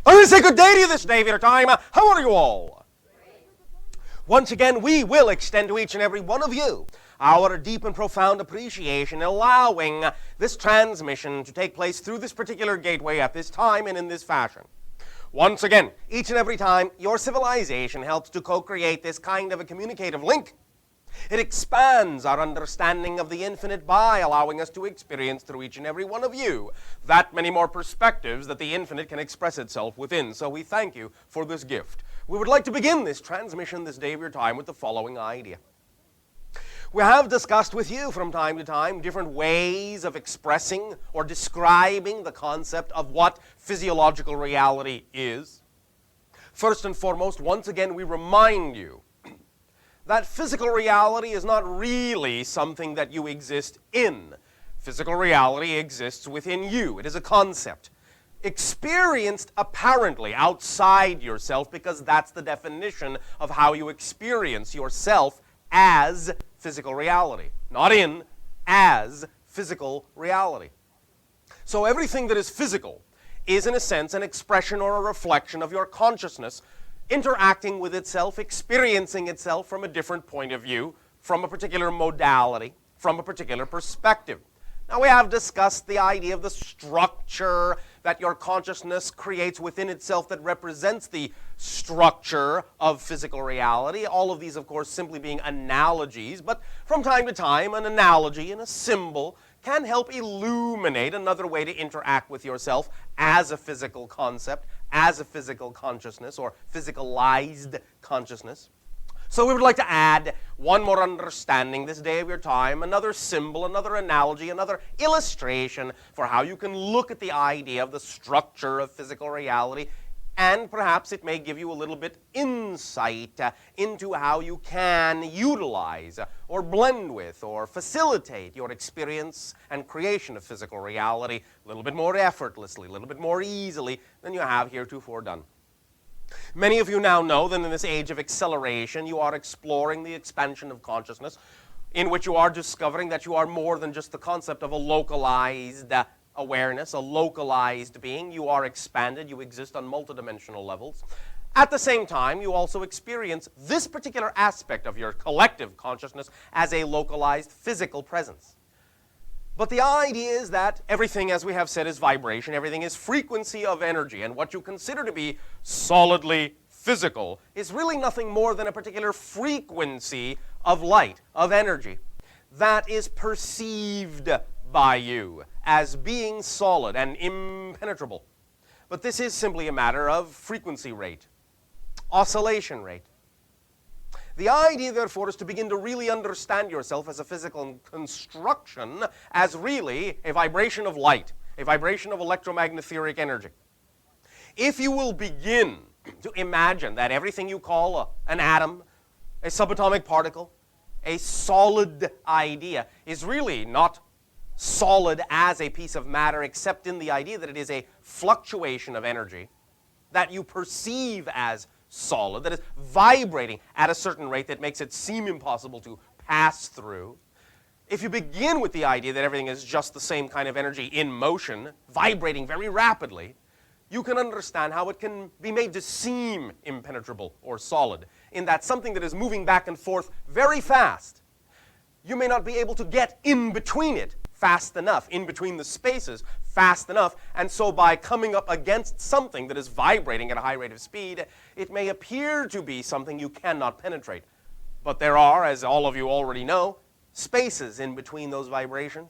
I want to say good day to you this day, time. How are you all? Once again, we will extend to each and every one of you our deep and profound appreciation in allowing this transmission to take place through this particular gateway at this time and in this fashion. Once again, each and every time, your civilization helps to co-create this kind of a communicative link. It expands our understanding of the infinite by allowing us to experience through each and every one of you that many more perspectives that the infinite can express itself within. So we thank you for this gift. We would like to begin this transmission this day of your time with the following idea. We have discussed with you from time to time different ways of expressing or describing the concept of what physiological reality is. First and foremost, once again, we remind you that physical reality is not really something that you exist in. Physical reality exists within you. It is a concept experienced apparently outside yourself, because that's the definition of how you experience yourself as physical reality. Not in, as physical reality. So everything that is physical is, in a sense, an expression or a reflection of your consciousness interacting with itself, experiencing itself from a different point of view, from a particular modality, from a particular perspective. Now, we have discussed the idea of the structure that your consciousness creates within itself that represents the structure of physical reality. All of these, of course, simply being analogies, but from time to time, an analogy and a symbol can help illuminate another way to interact with yourself as a physical concept, as a physical consciousness, or physicalized consciousness. So we would like to add one more understanding this day of your time, another symbol, another analogy, another illustration for how you can look at the idea of the structure of physical reality, and perhaps it may give you a little bit insight into how you can utilize or blend with or facilitate your experience and creation of physical reality a little bit more effortlessly, a little bit more easily than you have heretofore done. Many of you now know that in this age of acceleration, you are exploring the expansion of consciousness, in which you are discovering that you are more than just the concept of a localized awareness, a localized being. You are expanded. You exist on multidimensional levels. At the same time, you also experience this particular aspect of your collective consciousness as a localized physical presence. But the idea is that everything, as we have said, is vibration. Everything is frequency of energy. And what you consider to be solidly physical is really nothing more than a particular frequency of light, of energy, that is perceived by you as being solid and impenetrable. But this is simply a matter of frequency rate, oscillation rate. The idea, therefore, is to begin to really understand yourself as a physical construction, as really a vibration of light, a vibration of electromagnetic energy. If you will begin to imagine that everything you call an atom, a subatomic particle, a solid idea, is really not solid as a piece of matter, except in the idea that it is a fluctuation of energy that you perceive as solid, that is vibrating at a certain rate that makes it seem impossible to pass through. If you begin with the idea that everything is just the same kind of energy in motion, vibrating very rapidly, you can understand how it can be made to seem impenetrable or solid, in that something that is moving back and forth very fast, you may not be able to get in between it fast enough, in between the spaces fast enough, and so by coming up against something that is vibrating at a high rate of speed, it may appear to be something you cannot penetrate. But there are, as all of you already know, spaces in between those vibrations.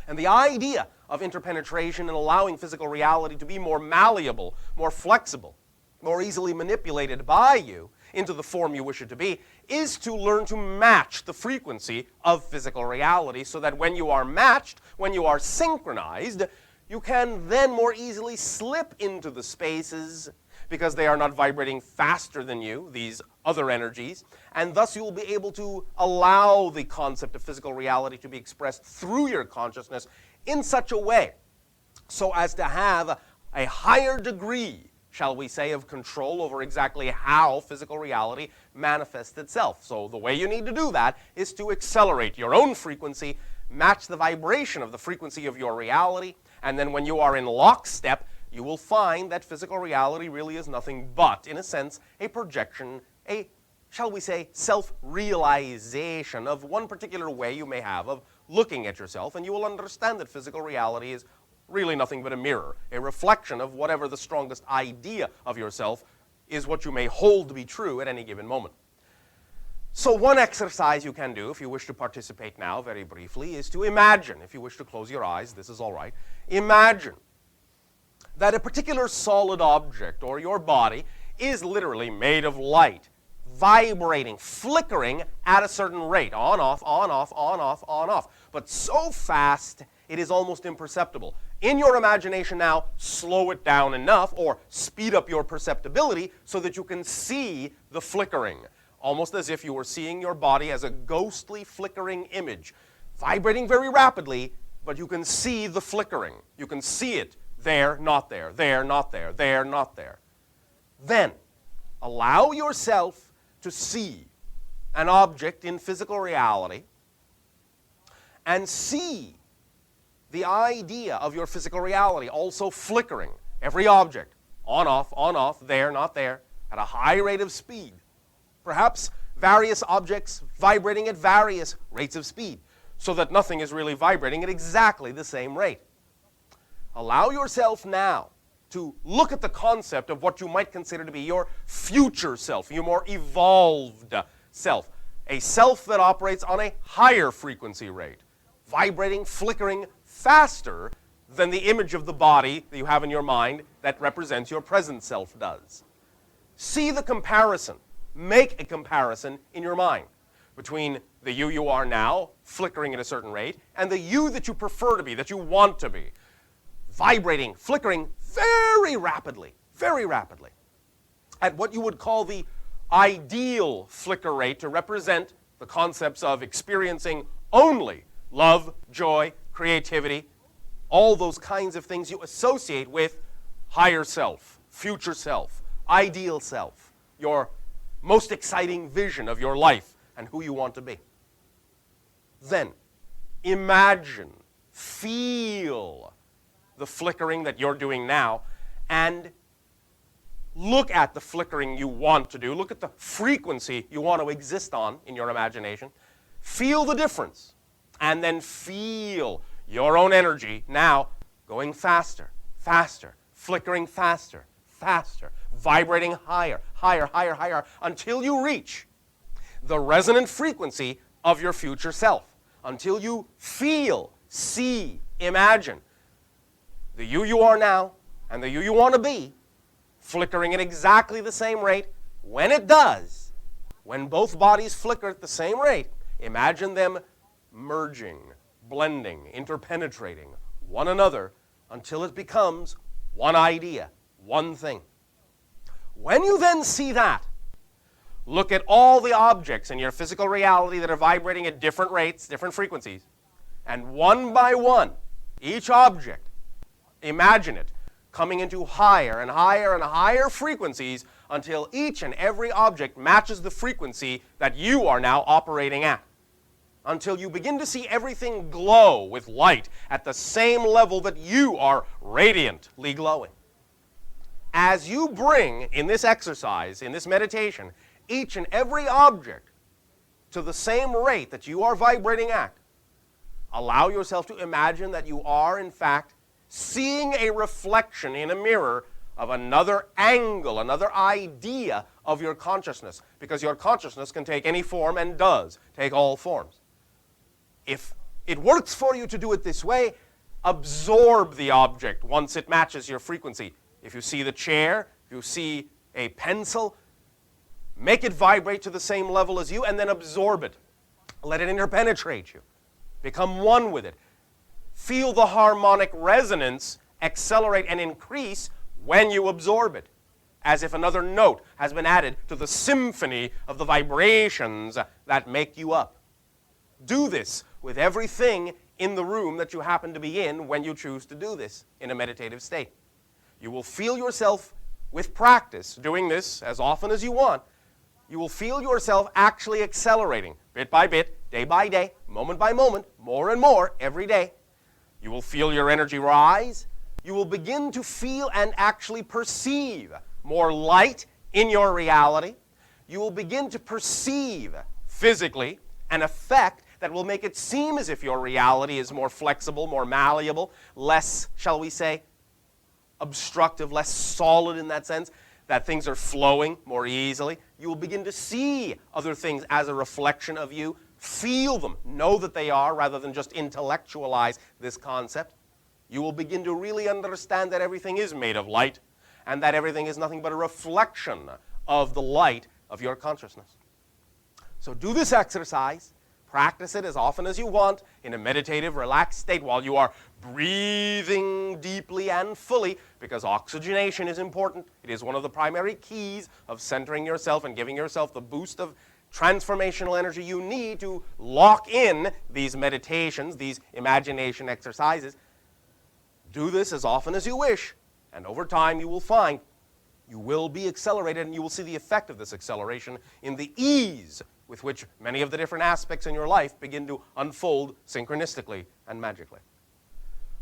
And the idea of interpenetration and allowing physical reality to be more malleable, more flexible, more easily manipulated by you into the form you wish it to be, is to learn to match the frequency of physical reality, so that when you are matched, when you are synchronized, you can then more easily slip into the spaces, because they are not vibrating faster than you, these other energies, and thus you will be able to allow the concept of physical reality to be expressed through your consciousness in such a way so as to have a higher degree, shall we say, of control over exactly how physical reality manifests itself. So the way you need to do that is to accelerate your own frequency, match the vibration of the frequency of your reality, and then when you are in lockstep, you will find that physical reality really is nothing but, in a sense, a projection, a, shall we say, self-realization of one particular way you may have of looking at yourself, and you will understand that physical reality is really nothing but a mirror, a reflection of whatever the strongest idea of yourself is what you may hold to be true at any given moment. So one exercise you can do, if you wish to participate now, very briefly, is to imagine, if you wish to close your eyes, this is all right, imagine that a particular solid object, or your body, is literally made of light, vibrating, flickering at a certain rate, on, off, on, off, on, off, on, off, but so fast it is almost imperceptible. In your imagination now, slow it down enough, or speed up your perceptibility so that you can see the flickering, almost as if you were seeing your body as a ghostly flickering image, vibrating very rapidly, but you can see the flickering. You can see it there, not there, there, not there, there, not there. Then, allow yourself to see an object in physical reality and see the idea of your physical reality also flickering. Every object, on, off, there, not there, at a high rate of speed. Perhaps various objects vibrating at various rates of speed, so that nothing is really vibrating at exactly the same rate. Allow yourself now to look at the concept of what you might consider to be your future self, your more evolved self, a self that operates on a higher frequency rate, vibrating, flickering faster than the image of the body that you have in your mind that represents your present self does. See the comparison. Make a comparison in your mind between the you are now, flickering at a certain rate, and the you that you prefer to be, that you want to be, vibrating, flickering very rapidly, at what you would call the ideal flicker rate to represent the concepts of experiencing only love, joy, creativity, all those kinds of things you associate with higher self, future self, ideal self, your most exciting vision of your life and who you want to be. Then, imagine, feel the flickering that you're doing now, and look at the flickering you want to do. Look at the frequency you want to exist on in your imagination. Feel the difference, and then feel your own energy now going faster, faster, flickering faster, faster, vibrating higher, higher, higher, higher, until you reach the resonant frequency of your future self, until you feel, see, imagine the you are now and the you want to be flickering at exactly the same rate. When it does, when both bodies flicker at the same rate, imagine them merging, blending, interpenetrating one another until it becomes one idea, one thing. When you then see that, look at all the objects in your physical reality that are vibrating at different rates, different frequencies, and one by one, each object, imagine it coming into higher and higher and higher frequencies until each and every object matches the frequency that you are now operating at. Until you begin to see everything glow with light at the same level that you are radiantly glowing. As you bring, in this exercise, in this meditation, each and every object to the same rate that you are vibrating at, allow yourself to imagine that you are, in fact, seeing a reflection in a mirror of another angle, another idea of your consciousness, because your consciousness can take any form and does take all forms. If it works for you to do it this way, absorb the object once it matches your frequency. If you see the chair, if you see a pencil, make it vibrate to the same level as you and then absorb it. Let it interpenetrate you. Become one with it. Feel the harmonic resonance accelerate and increase when you absorb it, as if another note has been added to the symphony of the vibrations that make you up. Do this with everything in the room that you happen to be in when you choose to do this in a meditative state. You will feel yourself, with practice, doing this as often as you want, you will feel yourself actually accelerating, bit by bit, day by day, moment by moment, more and more every day. You will feel your energy rise, you will begin to feel and actually perceive more light in your reality. You will begin to perceive physically an effect that will make it seem as if your reality is more flexible, more malleable, less, shall we say, obstructive, less solid in that sense, that things are flowing more easily. You will begin to see other things as a reflection of you, feel them, know that they are, rather than just intellectualize this concept. You will begin to really understand that everything is made of light, and that everything is nothing but a reflection of the light of your consciousness. So do this exercise. Practice it as often as you want in a meditative, relaxed state while you are breathing deeply and fully, because oxygenation is important. It is one of the primary keys of centering yourself and giving yourself the boost of transformational energy you need to lock in these meditations, these imagination exercises. Do this as often as you wish, and over time you will find you will be accelerated, and you will see the effect of this acceleration in the ease with which many of the different aspects in your life begin to unfold synchronistically and magically.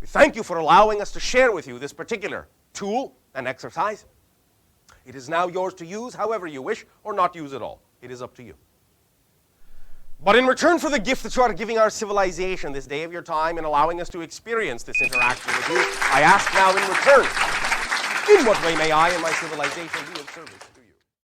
We thank you for allowing us to share with you this particular tool and exercise. It is now yours to use however you wish, or not use at all. It is up to you. But in return for the gift that you are giving our civilization this day of your time and allowing us to experience this interaction with you, I ask now in return, in what way may I and my civilization be of service?